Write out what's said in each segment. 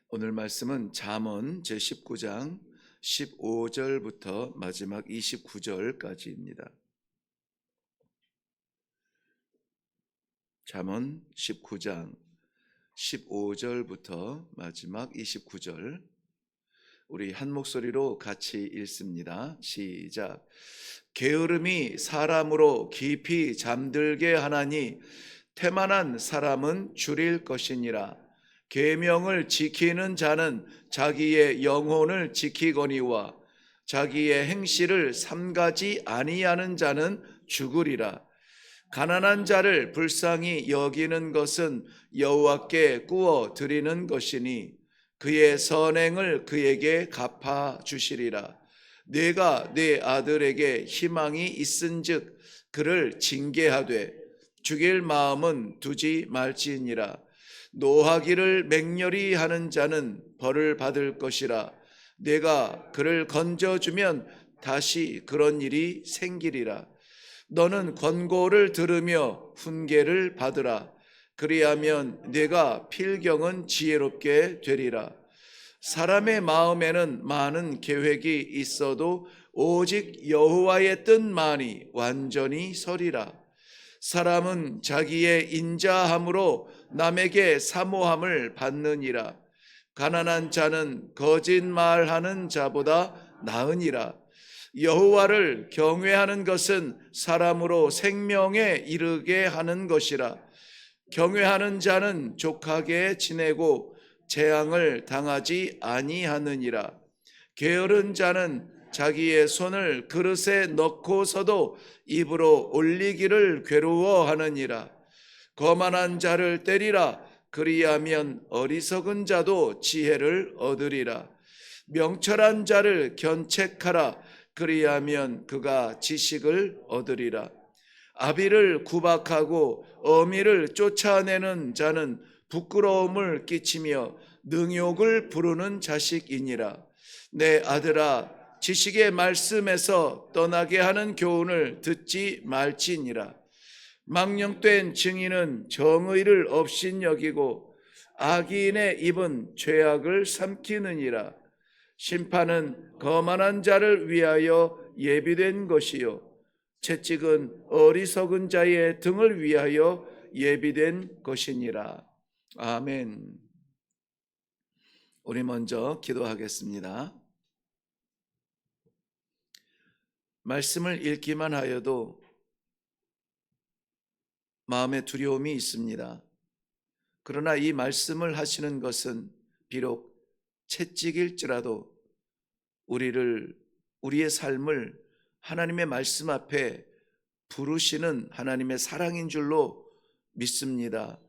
오늘 말씀은 잠언 제19장 15절부터 마지막 29절까지입니다. 잠언 19장 15절부터 마지막 29절, 우리 한 목소리로 같이 읽습니다. 시작. 게으름이 사람으로 깊이 잠들게 하나니 태만한 사람은 줄일 것이니라. 계명을 지키는 자는 자기의 영혼을 지키거니와 자기의 행실을 삼가지 아니하는 자는 죽으리라. 가난한 자를 불쌍히 여기는 것은 여호와께 구워 드리는 것이니 그의 선행을 그에게 갚아 주시리라. 네가 네 아들에게 희망이 있은즉 그를 징계하되 죽일 마음은 두지 말지니라. 노하기를 맹렬히 하는 자는 벌을 받을 것이라. 내가 그를 건져주면 다시 그런 일이 생기리라. 너는 권고를 들으며 훈계를 받으라. 그리하면 네가 필경은 지혜롭게 되리라. 사람의 마음에는 많은 계획이 있어도 오직 여호와의 뜻만이 완전히 서리라. 사람은 자기의 인자함으로 남에게 사모함을 받느니라. 가난한 자는 거짓말하는 자보다 나으니라. 여호와를 경외하는 것은 사람으로 생명에 이르게 하는 것이라. 경외하는 자는 족하게 지내고 재앙을 당하지 아니하느니라. 게으른 자는 자기의 손을 그릇에 넣고서도 입으로 올리기를 괴로워하느니라. 거만한 자를 때리라. 그리하면 어리석은 자도 지혜를 얻으리라. 명철한 자를 견책하라. 그리하면 그가 지식을 얻으리라. 아비를 구박하고 어미를 쫓아내는 자는 부끄러움을 끼치며 능욕을 부르는 자식이니라. 내 아들아, 지식의 말씀에서 떠나게 하는 교훈을 듣지 말지니라. 망령된 증인은 정의를 업신여기고 악인의 입은 죄악을 삼키느니라. 심판은 거만한 자를 위하여 예비된 것이요 채찍은 어리석은 자의 등을 위하여 예비된 것이니라. 아멘. 우리 먼저 기도하겠습니다. 말씀을 읽기만 하여도 마음에 두려움이 있습니다. 그러나 이 말씀을 하시는 것은 비록 채찍일지라도 우리의 삶을 하나님의 말씀 앞에 부르시는 하나님의 사랑인 줄로 믿습니다.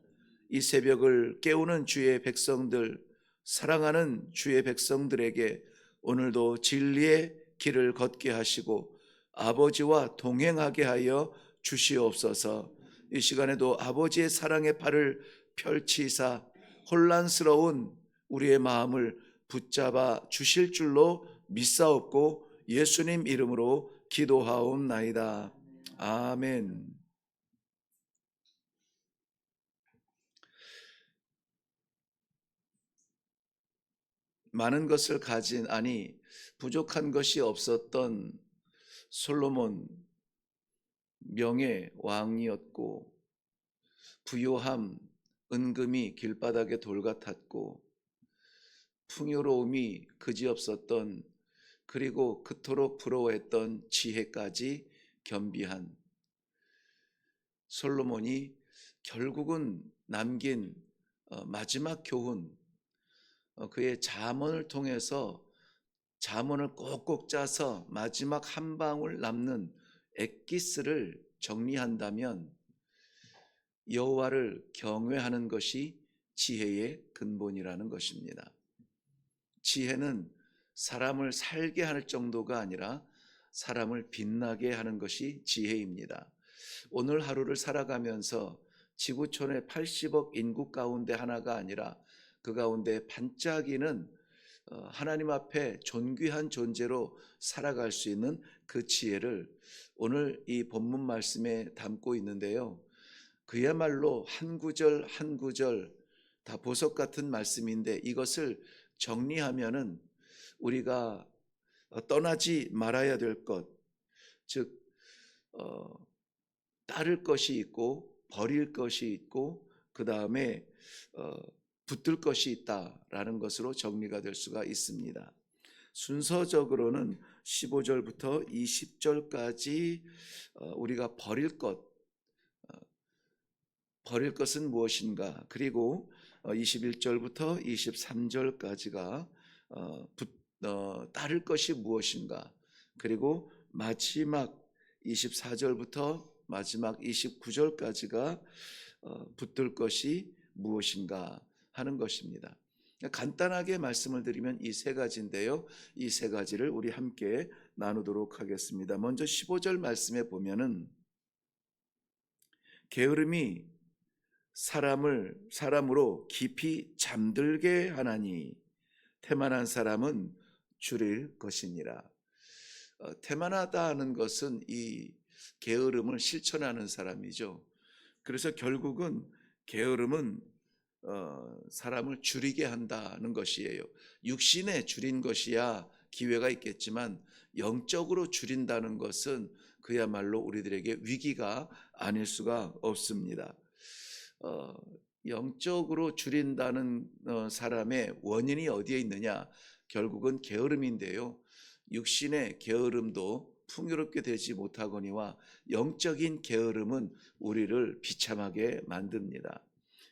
이 새벽을 깨우는 주의 백성들, 사랑하는 주의 백성들에게 오늘도 진리의 길을 걷게 하시고 아버지와 동행하게 하여 주시옵소서. 이 시간에도 아버지의 사랑의 팔을 펼치사 혼란스러운 우리의 마음을 붙잡아 주실 줄로 믿사옵고 예수님 이름으로 기도하옵나이다. 아멘. 많은 것을 가진, 부족한 것이 없었던 솔로몬, 명예 왕이었고 부요함, 은금이 길바닥에 돌 같았고 풍요로움이 그지없었던, 그리고 그토록 부러워했던 지혜까지 겸비한 솔로몬이 결국은 남긴 마지막 교훈, 그의 잠언을 통해서 잠언을 꼭꼭 짜서 마지막 한 방울 남는 엑기스를 정리한다면 여호와를 경외하는 것이 지혜의 근본이라는 것입니다. 지혜는 사람을 살게 할 정도가 아니라 사람을 빛나게 하는 것이 지혜입니다. 오늘 하루를 살아가면서 지구촌의 80억 인구 가운데 하나가 아니라 그 가운데 반짝이는 하나님 앞에 존귀한 존재로 살아갈 수 있는 그 지혜를 오늘 이 본문 말씀에 담고 있는데요. 그야말로 한 구절 한 구절 다 보석 같은 말씀인데 이것을 정리하면은 우리가 떠나지 말아야 될 것, 즉 따를 것이 있고 버릴 것이 있고 그 다음에 붙들 것이 있다라는 것으로 정리가 될 수가 있습니다. 순서적으로는 15절부터 20절까지 우리가 버릴 것은 무엇인가, 그리고 21절부터 23절까지가 따를 것이 무엇인가, 그리고 마지막 24절부터 마지막 29절까지가 붙들 것이 무엇인가 하는 것입니다. 간단하게 말씀을 드리면 이 세 가지인데요. 이 세 가지를 우리 함께 나누도록 하겠습니다. 먼저 15절 말씀에 보면은 게으름이 사람으로 깊이 잠들게 하나니 태만한 사람은 줄일 것이니라. 태만하다는 것은 이 게으름을 실천하는 사람이죠. 그래서 결국은 게으름은 사람을 줄이게 한다는 것이에요. 육신에 줄인 것이야 기회가 있겠지만 영적으로 줄인다는 것은 그야말로 우리들에게 위기가 아닐 수가 없습니다. 영적으로 줄인다는 사람의 원인이 어디에 있느냐? 결국은 게으름인데요. 육신의 게으름도 풍요롭게 되지 못하거니와 영적인 게으름은 우리를 비참하게 만듭니다.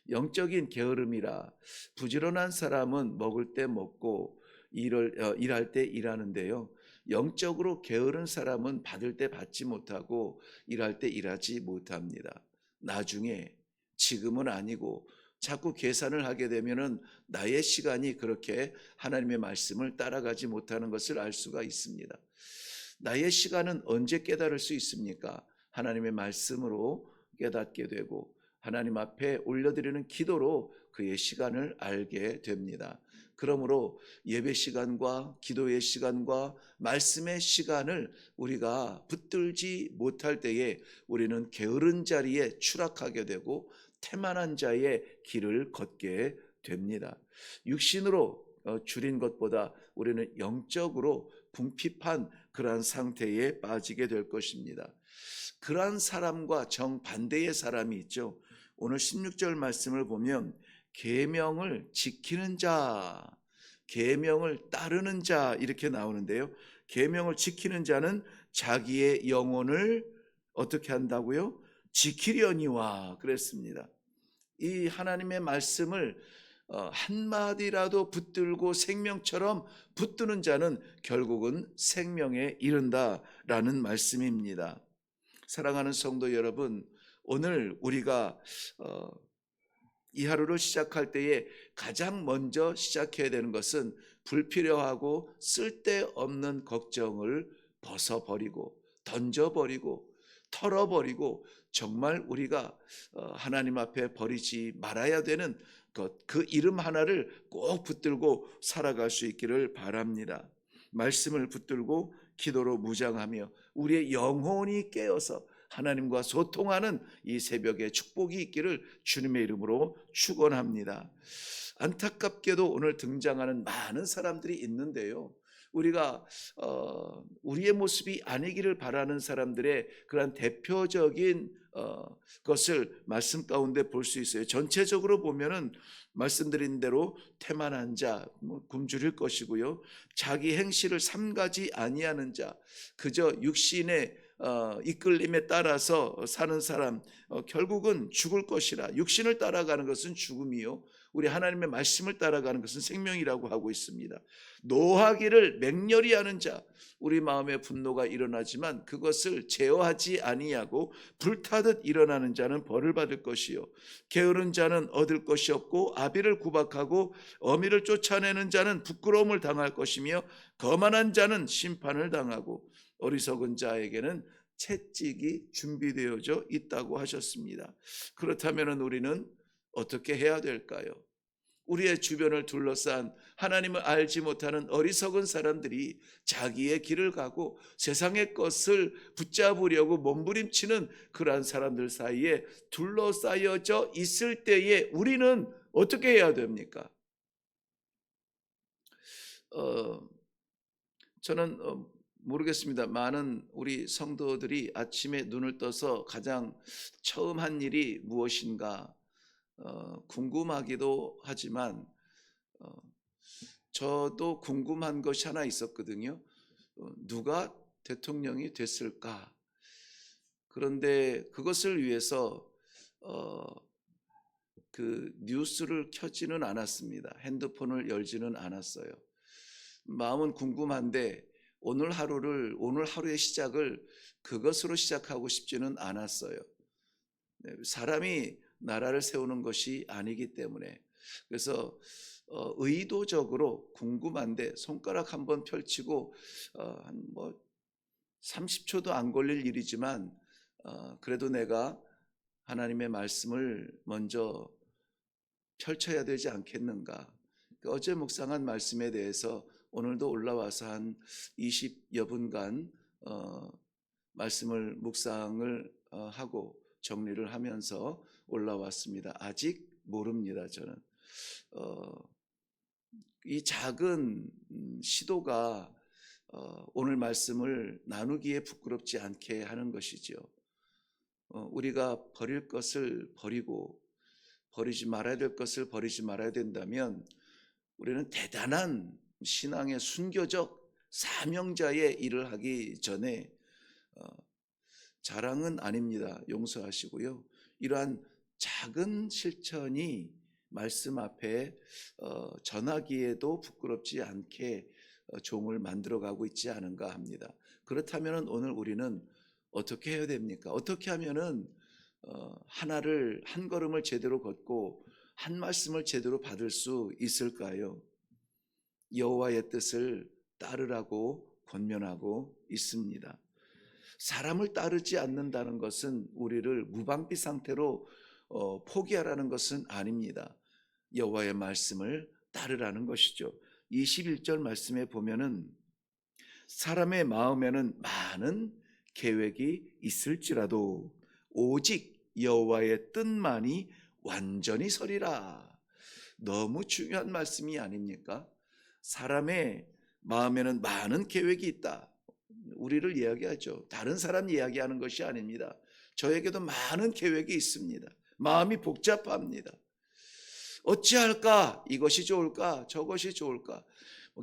영적인 게으름이라 부지런한 사람은 먹을 때 먹고 일할 때 일하는데요. 영적으로 게으른 사람은 받을 때 받지 못하고 일할 때 일하지 못합니다. 나중에 지금은 아니고 자꾸 계산을 하게 되면은 나의 시간이 그렇게 하나님의 말씀을 따라가지 못하는 것을 알 수가 있습니다. 나의 시간은 언제 깨달을 수 있습니까? 하나님의 말씀으로 깨닫게 되고 하나님 앞에 올려드리는 기도로 그의 시간을 알게 됩니다. 그러므로 예배 시간과 기도의 시간과 말씀의 시간을 우리가 붙들지 못할 때에 우리는 게으른 자리에 추락하게 되고 태만한 자의 길을 걷게 됩니다. 육신으로 줄인 것보다 우리는 영적으로 궁핍한 그러한 상태에 빠지게 될 것입니다. 그러한 사람과 정반대의 사람이 있죠. 오늘 16절 말씀을 보면 계명을 지키는 자, 계명을 따르는 자 이렇게 나오는데요. 계명을 지키는 자는 자기의 영혼을 어떻게 한다고요? 지키려니와 그랬습니다. 이 하나님의 말씀을 한마디라도 붙들고 생명처럼 붙드는 자는 결국은 생명에 이른다라는 말씀입니다. 사랑하는 성도 여러분, 오늘 우리가 이 하루를 시작할 때에 가장 먼저 시작해야 되는 것은 불필요하고 쓸데없는 걱정을 벗어버리고 던져버리고 털어버리고 정말 우리가 하나님 앞에 버리지 말아야 되는 것, 그 이름 하나를 꼭 붙들고 살아갈 수 있기를 바랍니다. 말씀을 붙들고 기도로 무장하며 우리의 영혼이 깨어서 하나님과 소통하는 이 새벽에 축복이 있기를 주님의 이름으로 축원합니다. 안타깝게도 오늘 등장하는 많은 사람들이 있는데요. 우리가 우리의 모습이 아니기를 바라는 사람들의 그런 대표적인 것을 말씀 가운데 볼 수 있어요. 전체적으로 보면은 말씀드린 대로 태만한 자, 굶주릴 것이고요. 자기 행실을 삼가지 아니하는 자, 그저 육신의 이끌림에 따라서 사는 사람, 결국은 죽을 것이라. 육신을 따라가는 것은 죽음이요, 우리 하나님의 말씀을 따라가는 것은 생명이라고 하고 있습니다. 노하기를 맹렬히 하는 자, 우리 마음에 분노가 일어나지만 그것을 제어하지 아니하고 불타듯 일어나는 자는 벌을 받을 것이요, 게으른 자는 얻을 것이 없고 아비를 구박하고 어미를 쫓아내는 자는 부끄러움을 당할 것이며 거만한 자는 심판을 당하고 어리석은 자에게는 채찍이 준비되어져 있다고 하셨습니다. 그렇다면 우리는 어떻게 해야 될까요? 우리의 주변을 둘러싼 하나님을 알지 못하는 어리석은 사람들이 자기의 길을 가고 세상의 것을 붙잡으려고 몸부림치는 그러한 사람들 사이에 둘러싸여져 있을 때에 우리는 어떻게 해야 됩니까? 저는 모르겠습니다. 많은 우리 성도들이 아침에 눈을 떠서 가장 처음 한 일이 무엇인가 궁금하기도 하지만 어, 저도 궁금한 것이 하나 있었거든요. 누가 대통령이 됐을까? 그런데 그것을 위해서 어, 그 뉴스를 켜지는 않았습니다. 핸드폰을 열지는 않았어요. 마음은 궁금한데 오늘 하루의 시작을 그것으로 시작하고 싶지는 않았어요. 사람이 나라를 세우는 것이 아니기 때문에. 그래서 의도적으로 궁금한데 손가락 한번 펼치고 한 뭐 30초도 안 걸릴 일이지만 그래도 내가 하나님의 말씀을 먼저 펼쳐야 되지 않겠는가. 어제 묵상한 말씀에 대해서 오늘도 올라와서 한 20여 분간 말씀을 묵상을 하고 정리를 하면서 올라왔습니다. 아직 모릅니다. 저는 이 작은 시도가 오늘 말씀을 나누기에 부끄럽지 않게 하는 것이죠. 우리가 버릴 것을 버리고 버리지 말아야 될 것을 버리지 말아야 된다면 우리는 대단한 신앙의 순교적 사명자의 일을 하기 전에 자랑은 아닙니다. 용서하시고요. 이러한 작은 실천이 말씀 앞에 전하기에도 부끄럽지 않게 종을 만들어가고 있지 않은가 합니다. 그렇다면 오늘 우리는 어떻게 해야 됩니까? 어떻게 하면은 한 걸음을 제대로 걷고 한 말씀을 제대로 받을 수 있을까요? 여호와의 뜻을 따르라고 권면하고 있습니다. 사람을 따르지 않는다는 것은 우리를 무방비 상태로 포기하라는 것은 아닙니다. 여호와의 말씀을 따르라는 것이죠. 21절 말씀에 보면은 사람의 마음에는 많은 계획이 있을지라도 오직 여호와의 뜻만이 완전히 서리라. 너무 중요한 말씀이 아닙니까? 사람의 마음에는 많은 계획이 있다. 우리를 이야기하죠. 다른 사람 이야기하는 것이 아닙니다. 저에게도 많은 계획이 있습니다. 마음이 복잡합니다. 어찌할까? 이것이 좋을까? 저것이 좋을까?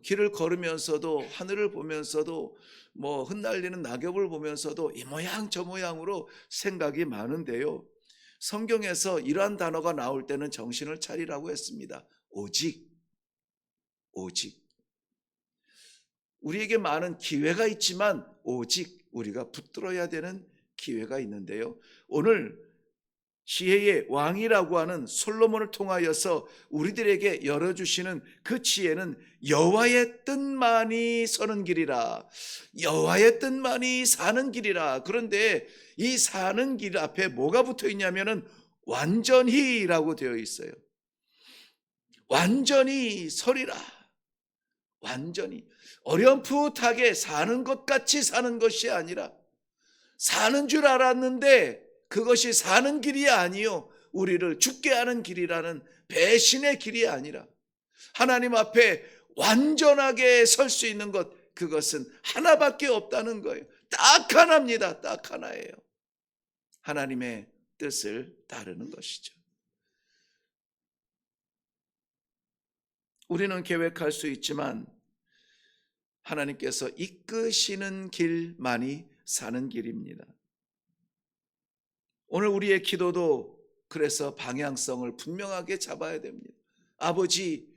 길을 걸으면서도 하늘을 보면서도 흩날리는 낙엽을 보면서도 이 모양 저 모양으로 생각이 많은데요. 성경에서 이러한 단어가 나올 때는 정신을 차리라고 했습니다. 오직 우리에게 많은 기회가 있지만 오직 우리가 붙들어야 되는 기회가 있는데요. 오늘 지혜의 왕이라고 하는 솔로몬을 통하여서 우리들에게 열어주시는 그 지혜는 여호와의 뜻만이 서는 길이라. 여호와의 뜻만이 사는 길이라. 그런데 이 사는 길 앞에 뭐가 붙어 있냐면은 완전히라고 되어 있어요. 완전히 서리라. 완전히 어렴풋하게 사는 것 같이 사는 것이 아니라 사는 줄 알았는데 그것이 사는 길이 아니요 우리를 죽게 하는 길이라는 배신의 길이 아니라 하나님 앞에 완전하게 설 수 있는 것, 그것은 하나밖에 없다는 거예요. 딱 하나입니다. 딱 하나예요. 하나님의 뜻을 따르는 것이죠. 우리는 계획할 수 있지만 하나님께서 이끄시는 길만이 사는 길입니다. 오늘 우리의 기도도 그래서 방향성을 분명하게 잡아야 됩니다. 아버지,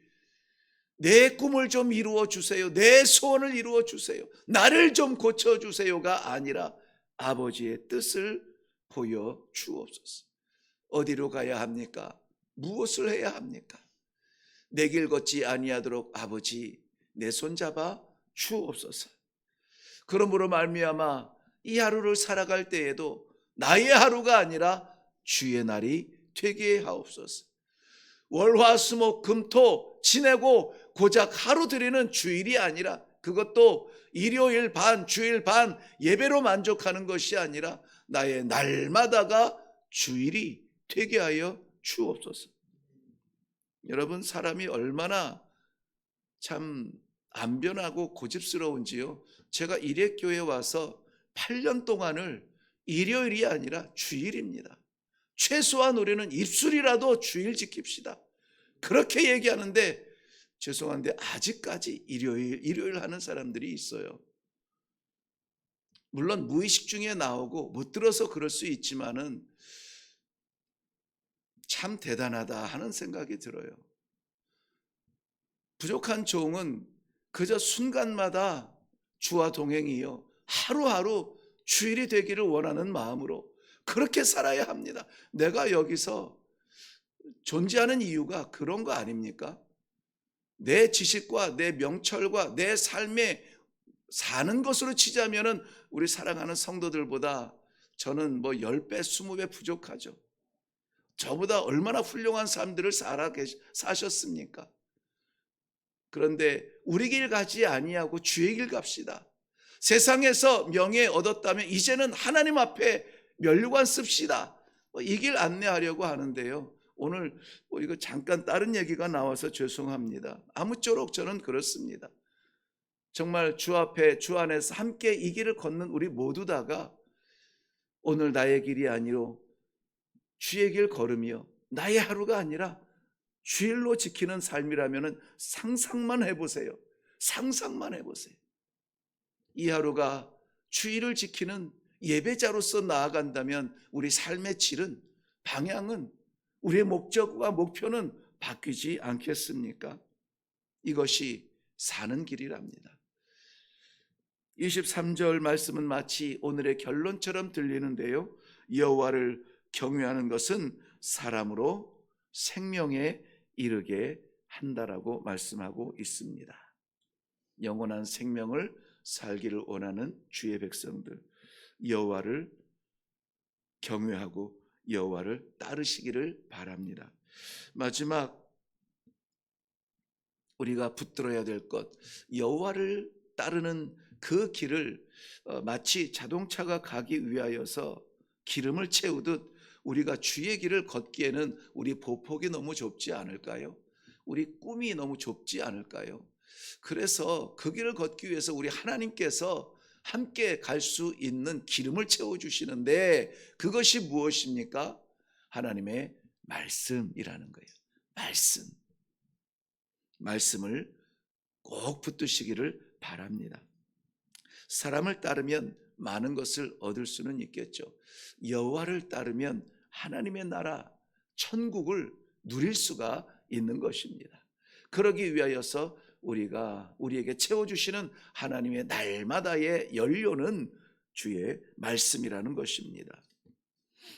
내 꿈을 좀 이루어 주세요. 내 소원을 이루어 주세요. 나를 좀 고쳐 주세요가 아니라 아버지의 뜻을 보여 주옵소서. 어디로 가야 합니까? 무엇을 해야 합니까? 내 길 걷지 아니하도록 아버지 내 손 잡아 주옵소서. 그러므로 말미암아 이 하루를 살아갈 때에도 나의 하루가 아니라 주의 날이 되게 하옵소서. 월화수목 금토 지내고 고작 하루 드리는 주일이 아니라 그것도 일요일 반 주일 반 예배로 만족하는 것이 아니라 나의 날마다가 주일이 되게 하여 주옵소서. 여러분, 사람이 얼마나 참 안 변하고 고집스러운지요. 제가 일회교회에 와서 8년 동안을 일요일이 아니라 주일입니다. 최소한 우리는 입술이라도 주일 지킵시다. 그렇게 얘기하는데 죄송한데 아직까지 일요일 하는 사람들이 있어요. 물론 무의식 중에 나오고 못 들어서 그럴 수 있지만은 참 대단하다 하는 생각이 들어요. 부족한 종은 그저 순간마다 주와 동행이요, 하루하루 주일이 되기를 원하는 마음으로 그렇게 살아야 합니다. 내가 여기서 존재하는 이유가 그런 거 아닙니까? 내 지식과 내 명철과 내 삶에 사는 것으로 치자면은 우리 사랑하는 성도들보다 저는 뭐 10배, 20배 부족하죠. 저보다 얼마나 훌륭한 삶들을 사셨습니까? 그런데 우리 길 가지 아니하고 주의 길 갑시다. 세상에서 명예 얻었다면 이제는 하나님 앞에 면류관 씁시다. 이 길 안내하려고 하는데요. 오늘 이거 잠깐 다른 얘기가 나와서 죄송합니다. 아무쪼록 저는 그렇습니다. 정말 주 앞에 주 안에서 함께 이 길을 걷는 우리 모두 다가 오늘 나의 길이 아니로 주의 길 걸으며 나의 하루가 아니라 주일로 지키는 삶이라면 상상만 해보세요. 상상만 해보세요. 이 하루가 주일을 지키는 예배자로서 나아간다면 우리 삶의 질은, 방향은, 우리의 목적과 목표는 바뀌지 않겠습니까? 이것이 사는 길이랍니다. 23절 말씀은 마치 오늘의 결론처럼 들리는데요. 여호와를 경외하는 것은 사람으로 생명에 이르게 한다라고 말씀하고 있습니다. 영원한 생명을 살기를 원하는 주의 백성들, 여호와를 경외하고 여호와를 따르시기를 바랍니다. 마지막 우리가 붙들어야 될 것, 여호와를 따르는 그 길을 마치 자동차가 가기 위하여서 기름을 채우듯 우리가 주의 길을 걷기에는 우리 보폭이 너무 좁지 않을까요? 우리 꿈이 너무 좁지 않을까요? 그래서 그 길을 걷기 위해서 우리 하나님께서 함께 갈 수 있는 기름을 채워주시는데 그것이 무엇입니까? 하나님의 말씀이라는 거예요. 말씀을 꼭 붙드시기를 바랍니다. 사람을 따르면 많은 것을 얻을 수는 있겠죠. 여호와를 따르면 하나님의 나라, 천국을 누릴 수가 있는 것입니다. 그러기 위하여서 우리에게 채워주시는 하나님의 날마다의 연료는 주의 말씀이라는 것입니다.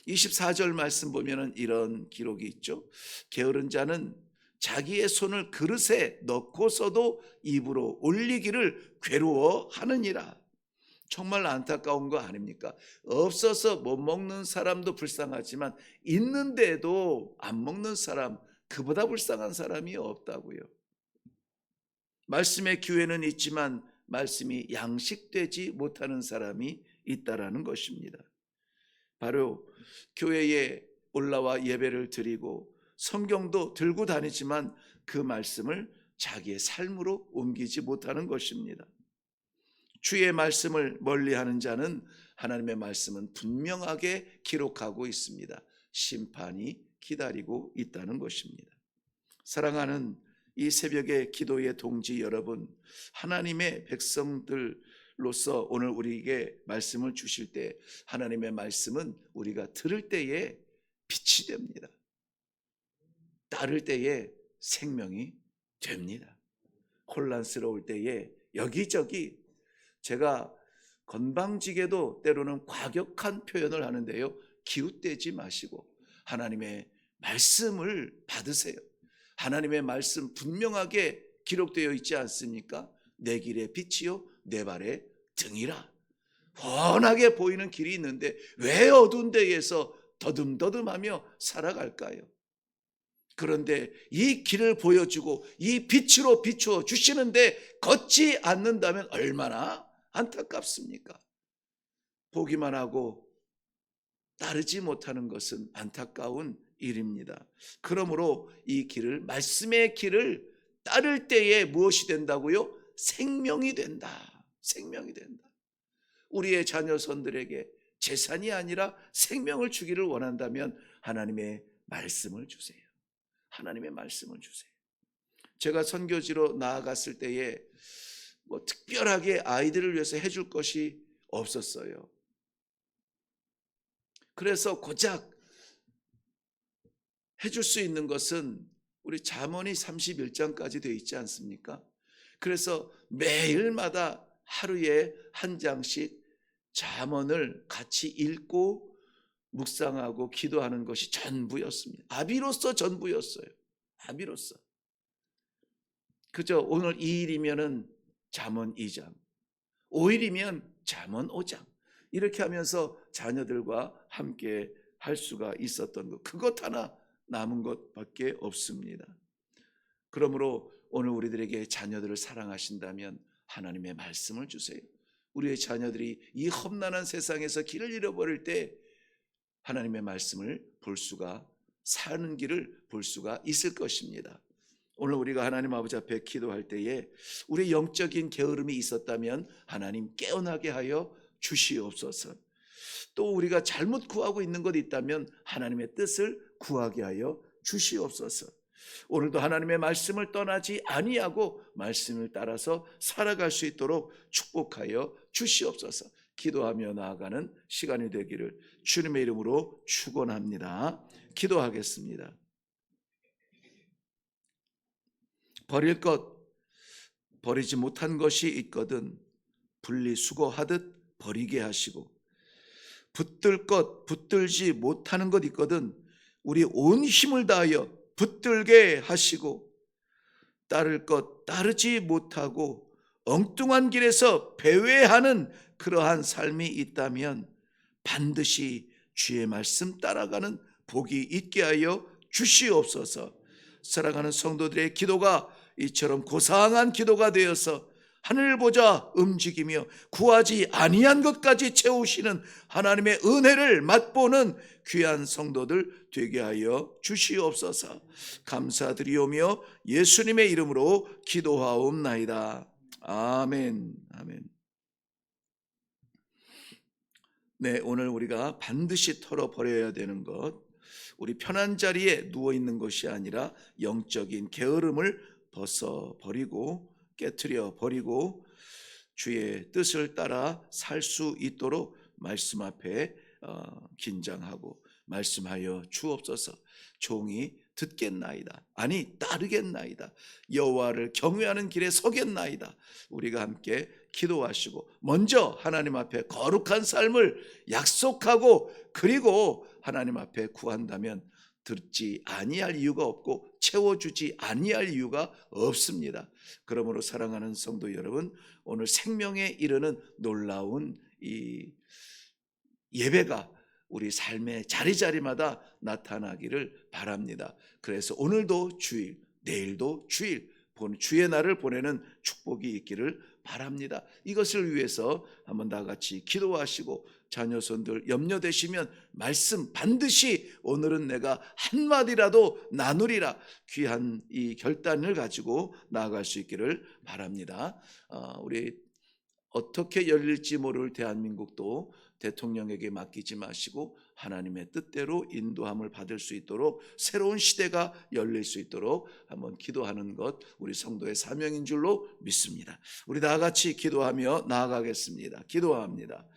24절 말씀 보면은 이런 기록이 있죠. 게으른 자는 자기의 손을 그릇에 넣고서도 입으로 올리기를 괴로워하느니라. 정말 안타까운 거 아닙니까? 없어서 못 먹는 사람도 불쌍하지만 있는데도 안 먹는 사람, 그보다 불쌍한 사람이 없다고요. 말씀의 기회는 있지만 말씀이 양식되지 못하는 사람이 있다라는 것입니다. 바로 교회에 올라와 예배를 드리고 성경도 들고 다니지만 그 말씀을 자기의 삶으로 옮기지 못하는 것입니다. 주의 말씀을 멀리하는 자는 하나님의 말씀은 분명하게 기록하고 있습니다. 심판이 기다리고 있다는 것입니다. 사랑하는 이 새벽의 기도의 동지 여러분, 하나님의 백성들로서 오늘 우리에게 말씀을 주실 때 하나님의 말씀은 우리가 들을 때에 빛이 됩니다. 따를 때에 생명이 됩니다. 혼란스러울 때에 여기저기, 제가 건방지게도 때로는 과격한 표현을 하는데요, 기웃대지 마시고 하나님의 말씀을 받으세요. 하나님의 말씀 분명하게 기록되어 있지 않습니까? 내 길의 빛이요 내 발의 등이라. 훤하게 보이는 길이 있는데 왜 어두운 데에서 더듬더듬하며 살아갈까요? 그런데 이 길을 보여주고 이 빛으로 비추어 주시는데 걷지 않는다면 얼마나 안타깝습니까? 보기만 하고 따르지 못하는 것은 안타까운 일입니다. 그러므로 이 길을, 말씀의 길을 따를 때에 무엇이 된다고요? 생명이 된다. 생명이 된다. 우리의 자녀손들에게 재산이 아니라 생명을 주기를 원한다면 하나님의 말씀을 주세요. 하나님의 말씀을 주세요. 제가 선교지로 나아갔을 때에 뭐 특별하게 아이들을 위해서 해줄 것이 없었어요. 그래서 고작 해줄 수 있는 것은 우리 잠언이 31장까지 되어 있지 않습니까? 그래서 매일마다 하루에 한 장씩 잠언을 같이 읽고 묵상하고 기도하는 것이 전부였습니다. 아비로서 전부였어요. 아비로서. 그저 오늘 2일이면은 잠언 2장, 5일이면 잠언 5장 이렇게 하면서 자녀들과 함께 할 수가 있었던 것, 그것 하나 남은 것밖에 없습니다. 그러므로 오늘 우리들에게 자녀들을 사랑하신다면 하나님의 말씀을 주세요. 우리의 자녀들이 이 험난한 세상에서 길을 잃어버릴 때 하나님의 말씀을 볼 수가, 사는 길을 볼 수가 있을 것입니다. 오늘 우리가 하나님 아버지 앞에 기도할 때에 우리 영적인 게으름이 있었다면 하나님 깨어나게 하여 주시옵소서. 또 우리가 잘못 구하고 있는 것 있다면 하나님의 뜻을 구하게 하여 주시옵소서. 오늘도 하나님의 말씀을 떠나지 아니하고 말씀을 따라서 살아갈 수 있도록 축복하여 주시옵소서. 기도하며 나아가는 시간이 되기를 주님의 이름으로 축원합니다. 기도하겠습니다. 버릴 것, 버리지 못한 것이 있거든 분리수거하듯 버리게 하시고, 붙들 것, 붙들지 못하는 것 있거든 우리 온 힘을 다하여 붙들게 하시고, 따를 것 따르지 못하고 엉뚱한 길에서 배회하는 그러한 삶이 있다면 반드시 주의 말씀 따라가는 복이 있게 하여 주시옵소서. 사랑하는 성도들의 기도가 이처럼 고상한 기도가 되어서 하늘 보자 움직이며 구하지 아니한 것까지 채우시는 하나님의 은혜를 맛보는 귀한 성도들 되게 하여 주시옵소서. 감사드리오며 예수님의 이름으로 기도하옵나이다. 아멘. 아멘. 네, 오늘 우리가 반드시 털어버려야 되는 것, 우리 편한 자리에 누워있는 것이 아니라 영적인 게으름을 벗어버리고 깨트려 버리고 주의 뜻을 따라 살 수 있도록 말씀 앞에 긴장하고 말씀하여 주옵소서. 종이 듣겠나이다, 아니 따르겠나이다, 여호와를 경외하는 길에 서겠나이다. 우리가 함께 기도하시고 먼저 하나님 앞에 거룩한 삶을 약속하고 그리고 하나님 앞에 구한다면 듣지 아니할 이유가 없고 채워주지 아니할 이유가 없습니다. 그러므로 사랑하는 성도 여러분, 오늘 생명에 이르는 놀라운 이 예배가 우리 삶의 자리자리마다 나타나기를 바랍니다. 그래서 오늘도 주일, 내일도 주일, 주의 날을 보내는 축복이 있기를 바랍니다. 이것을 위해서 한번 다 같이 기도하시고 자녀손들 염려되시면 말씀 반드시 오늘은 내가 한마디라도 나누리라, 귀한 이 결단을 가지고 나아갈 수 있기를 바랍니다. 우리 어떻게 열릴지 모를 대한민국도 대통령에게 맡기지 마시고 하나님의 뜻대로 인도함을 받을 수 있도록 새로운 시대가 열릴 수 있도록 한번 기도하는 것 우리 성도의 사명인 줄로 믿습니다. 우리 다 같이 기도하며 나아가겠습니다. 기도합니다.